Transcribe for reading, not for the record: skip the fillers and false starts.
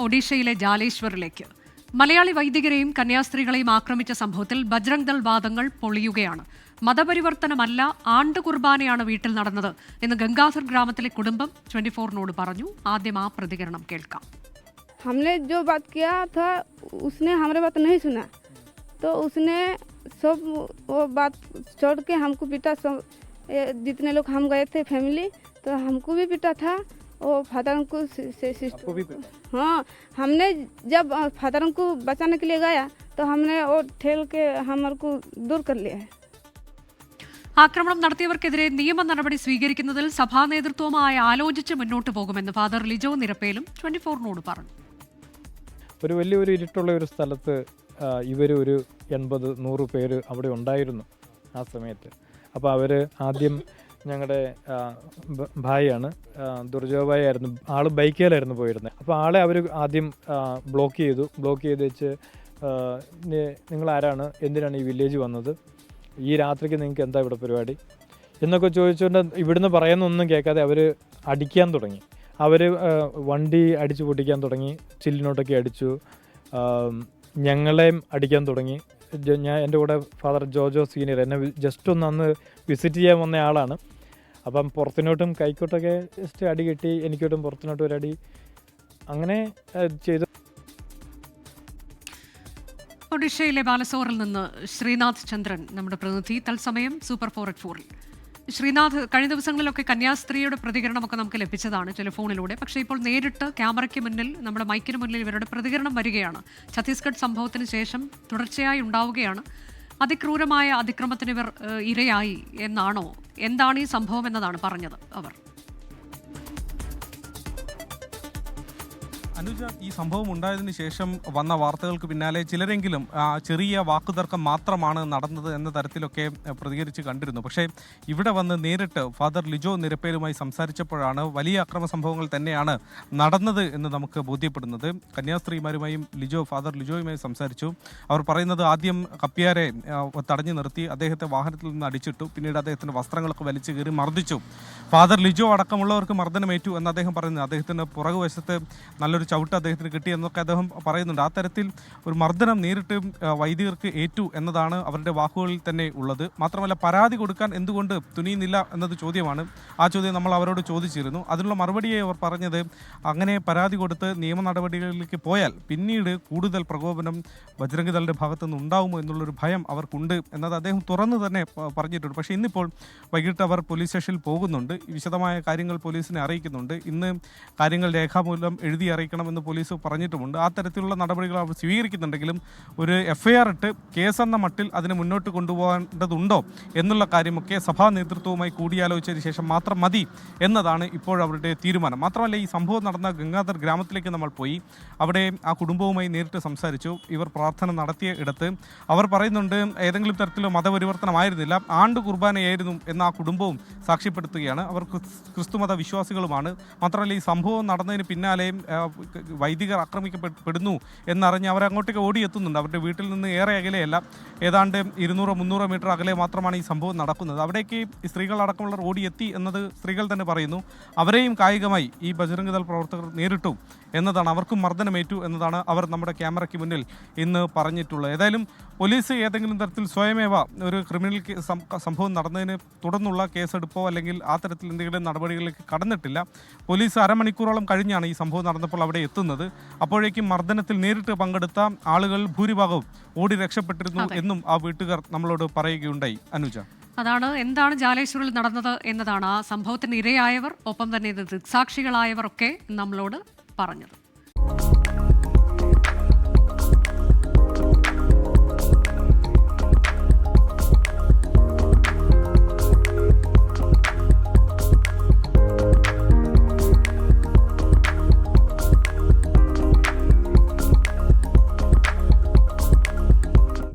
ഒഡീഷയിലെ ജാലേശ്വറിലേക്ക്. മലയാളി വൈദികരെയും കന്യാസ്ത്രീകളെയും ആക്രമിച്ച സംഭവത്തിൽ ബജ്രംഗ് ദൾ വാദങ്ങൾ പൊളിയുകയാണ്. മതപരിവർത്തനമല്ല, ആണ്ട് കുർബാനയാണ് വീട്ടിൽ നടന്നത് എന്ന് ഗംഗാധർ ഗ്രാമത്തിലെ കുടുംബം 24-നോട് പറഞ്ഞു. ആദ്യം ആ പ്രതികരണം കേൾക്കാം. हमने जो बात किया था उसने हमारे बात नहीं सुना, तो उसने सब वो बात छोड़ के हमको पीटा. सब जितने लोग हम गए थे फैमिली, तो हमको भी पीटा था. वो फादर को हाँ, हमने जब फादर को बचाने के लिए गया तो हमने वो ठेल के हमारे को दूर कर लिया है. ആക്രമണം നടത്തിയവർക്കെതിരെ നിയമ നടപടി സ്വീകരിക്കുന്നതിൽ സഭാ നേതൃത്വവുമായി ആലോചിച്ച് മുന്നോട്ട് പോകുമെന്ന് ഫാദർ ലിജോ നിരപ്പേലും 24-നോട് പറഞ്ഞു. ഒരു വലിയൊരു ഇരുട്ടുള്ള ഒരു സ്ഥലത്ത് ഇവരൊരു 80-100 പേര് അവിടെ ഉണ്ടായിരുന്നു ആ സമയത്ത്. അപ്പോൾ അവർ ആദ്യം ഞങ്ങളുടെ ഭായിയാണ്, ദുർജോഭായി ആയിരുന്നു, ആൾ ബൈക്കിലായിരുന്നു പോയിരുന്നത്. അപ്പോൾ ആളെ അവർ ആദ്യം ബ്ലോക്ക് ചെയ്ത് വെച്ച് നിങ്ങൾ ആരാണ്, എന്തിനാണ് ഈ വില്ലേജ് വന്നത്, ഈ രാത്രിക്ക് നിങ്ങൾക്ക് എന്താ ഇവിടെ പരിപാടി എന്നൊക്കെ ചോദിച്ചുകൊണ്ട് ഇവിടുന്ന് പറയുന്നൊന്നും കേൾക്കാതെ അവർ അടിക്കാൻ തുടങ്ങി. അവർ വണ്ടി അടിച്ചു പൊട്ടിക്കാൻ തുടങ്ങി, ചില്ലിനോട്ടൊക്കെ അടിച്ചു, ഞങ്ങളെയും അടിക്കാൻ തുടങ്ങി. എൻ്റെ കൂടെ ഫാദർ ജോജോ സീനിയർ എന്നെ ജസ്റ്റ് ഒന്ന് അന്ന് വിസിറ്റ് ചെയ്യാൻ വന്ന ആളാണ്. അപ്പം പുറത്തിനോട്ടും കൈക്കോട്ടൊക്കെ ജസ്റ്റ് അടി കിട്ടി, എനിക്കോട്ടും പുറത്തിനോട്ടും ഒരടി അങ്ങനെ ചെയ്തു. ഒഡീഷയിലെ ബാലസോറിൽ നിന്ന് ശ്രീനാഥ് ചന്ദ്രൻ നമ്മുടെ പ്രതിനിധി തത്സമയം സൂപ്പർ 4 ശ്രീനാഥ്, കഴിഞ്ഞ ദിവസങ്ങളിലൊക്കെ കന്യാസ്ത്രീയുടെ പ്രതികരണമൊക്കെ നമുക്ക് ലഭിച്ചതാണ് ടെലിഫോണിലൂടെ. പക്ഷേ ഇപ്പോൾ നേരിട്ട് ക്യാമറയ്ക്ക് മുന്നിൽ, നമ്മുടെ മൈക്കിന് മുന്നിൽ ഇവരുടെ പ്രതികരണം വരികയാണ്. ഛത്തീസ്ഗഡ് സംഭവത്തിന് ശേഷം തുടർച്ചയായി ഉണ്ടാവുകയാണ്. അതിക്രൂരമായ അതിക്രമത്തിന് ഇവർ ഇരയായി എന്നാണോ, എന്താണ് ഈ സംഭവം എന്നതാണ് പറഞ്ഞത് അവർ. അനുജ, ഈ സംഭവം ഉണ്ടായതിനു ശേഷം വന്ന വാർത്തകൾക്ക് പിന്നാലെ ചിലരെങ്കിലും ചെറിയ വാക്കുതർക്കം മാത്രമാണ് നടന്നത് എന്ന തരത്തിലൊക്കെ പ്രതികരിച്ച് കണ്ടിരുന്നു. പക്ഷേ ഇവിടെ വന്ന് നേരിട്ട് ഫാദർ ലിജോ നിരപ്പേലുമായി സംസാരിച്ചപ്പോഴാണ് വലിയ അക്രമ സംഭവങ്ങൾ തന്നെയാണ് നടന്നത് എന്ന് നമുക്ക് ബോധ്യപ്പെടുന്നത്. കന്യാസ്ത്രീമാരുമായും ഫാദർ ലിജോയുമായി സംസാരിച്ചു. അവർ പറയുന്നത് ആദ്യം കപ്പ്യാരെ തടഞ്ഞു നിർത്തി അദ്ദേഹത്തെ വാഹനത്തിൽ നിന്ന് അടിച്ചിട്ടു, പിന്നീട് അദ്ദേഹത്തിൻ്റെ വസ്ത്രങ്ങളൊക്കെ വലിച്ചു കീറി മർദ്ദിച്ചു. ഫാദർ ലിജോ അടക്കമുള്ളവർക്ക് മർദ്ദനമേറ്റു എന്ന് അദ്ദേഹം പറയുന്നത്. അദ്ദേഹത്തിൻ്റെ പുറകുവശത്ത് നല്ലൊരു ചവിട്ട് അദ്ദേഹത്തിന് കിട്ടി എന്നൊക്കെ അദ്ദേഹം പറയുന്നുണ്ട്. ആ തരത്തിൽ ഒരു മർദ്ദനം നേരിട്ട് വൈദികർക്ക് ഏറ്റു എന്നതാണ് അവരുടെ വാക്കുകളിൽ തന്നെ ഉള്ളത്. മാത്രമല്ല, പരാതി കൊടുക്കാൻ എന്തുകൊണ്ട് തുനിയുന്നില്ല എന്നത് ചോദ്യമാണ്. ആ ചോദ്യം നമ്മൾ അവരോട് ചോദിച്ചിരുന്നു. അതിനുള്ള മറുപടിയെ അവർ പറഞ്ഞത്, അങ്ങനെ പരാതി കൊടുത്ത് നിയമ നടപടികളിലേക്ക് പോയാൽ പിന്നീട് കൂടുതൽ പ്രകോപനം ബജ്രംഗ് ദളിന്റെ ഭാഗത്തുനിന്ന് ഉണ്ടാവുമോ എന്നുള്ളൊരു ഭയം അവർക്കുണ്ട് എന്നത് അദ്ദേഹം തുറന്നു തന്നെ പറഞ്ഞിട്ടുണ്ട്. പക്ഷേ ഇന്നിപ്പോൾ വൈകിട്ട് അവർ പോലീസ് സ്റ്റേഷനിൽ പോകുന്നുണ്ട്, വിശദമായ കാര്യങ്ങൾ പോലീസിനെ അറിയിക്കുന്നുണ്ട്. ഇന്ന് കാര്യങ്ങൾ രേഖാമൂലം എഴുതി അറിയിക്കണമെന്ന് പോലീസ് പറഞ്ഞിട്ടുമുണ്ട്. ആ തരത്തിലുള്ള നടപടികൾ അവർ സ്വീകരിക്കുന്നുണ്ടെങ്കിലും ഒരു FIR ഇട്ട് കേസെന്ന മട്ടിൽ അതിന് മുന്നോട്ട് കൊണ്ടുപോകേണ്ടതുണ്ടോ എന്നുള്ള കാര്യമൊക്കെ സഭാ നേതൃത്വവുമായി കൂടിയാലോചിച്ചതിന് ശേഷം മാത്രം മതി എന്നതാണ് ഇപ്പോഴവരുടെ തീരുമാനം. മാത്രമല്ല, ഈ സംഭവം നടന്ന ഗംഗാധർ ഗ്രാമത്തിലേക്ക് നമ്മൾ പോയി അവിടെ ആ കുടുംബവുമായി നേരിട്ട് സംസാരിച്ചു. ഇവർ പ്രാർത്ഥന നടത്തിയ ഇടത്ത് അവർ പറയുന്നുണ്ട്, ഏതെങ്കിലും തരത്തിലോ മതപരിവർത്തനമായിരുന്നില്ല, ആണ്ട് കുർബാനയായിരുന്നു എന്ന ആ കുടുംബവും സാക്ഷ്യപ്പെടുത്തുകയാണ്. അവർ ക്രിസ്തുമത വിശ്വാസികളുമാണ്. മാത്രമല്ല, ഈ സംഭവം നടന്നതിന് പിന്നാലെ വൈദികർ ആക്രമിക്കപ്പെടുന്നു എന്നറിഞ്ഞ് അവരങ്ങോട്ടേക്ക് ഓടിയെത്തുന്നുണ്ട്. അവരുടെ വീട്ടിൽ നിന്ന് ഏറെ അകലെയല്ല, ഏതാണ്ട് 200-300 മീറ്റർ അകലെ മാത്രമാണ് ഈ സംഭവം നടക്കുന്നത്. അവിടേക്ക് ഈ സ്ത്രീകളടക്കമുള്ളവർ ഓടിയെത്തി എന്നത് സ്ത്രീകൾ തന്നെ പറയുന്നു. അവരെയും കായികമായി ഈ ബജ്രംഗ് ദൾ പ്രവർത്തകർ നേരിട്ടു എന്നതാണ്, അവർക്കും മർദ്ദനമേറ്റു എന്നതാണ് അവർ നമ്മുടെ ക്യാമറയ്ക്ക് മുന്നിൽ ഇന്ന് പറഞ്ഞിട്ടുള്ളത്. ഏതായാലും പോലീസ് ഏതെങ്കിലും തരത്തിൽ സ്വയമേവ ഒരു ക്രിമിനൽ സംഭവം നടന്നതിന് തുടർന്നുള്ള കേസെടുപ്പോ അല്ലെങ്കിൽ ആ തരത്തിൽ എന്തെങ്കിലും നടപടികളിലേക്ക് കടന്നിട്ടില്ല. പോലീസ് അരമണിക്കൂറോളം കഴിഞ്ഞാണ് ഈ സംഭവം നടന്നപ്പോൾ അവിടെ എത്തുന്നത്. അപ്പോഴേക്കും മർദ്ദനത്തിൽ നേരിട്ട് പങ്കെടുത്ത ആളുകൾ ഭൂരിഭാഗവും ഓടി രക്ഷപ്പെട്ടിരുന്നു എന്നും ആ വീട്ടുകാർ നമ്മളോട് പറയുകയുണ്ടായി. അനുജ, അതാണ് എന്താണ് ജാലേശ്വറിൽ നടന്നത് എന്നതാണ് ആ സംഭവത്തിന് ഇരയായവർ, ഒപ്പം തന്നെ ദൃക്സാക്ഷികളായവർ ഒക്കെ നമ്മളോട് പറഞ്ഞത്.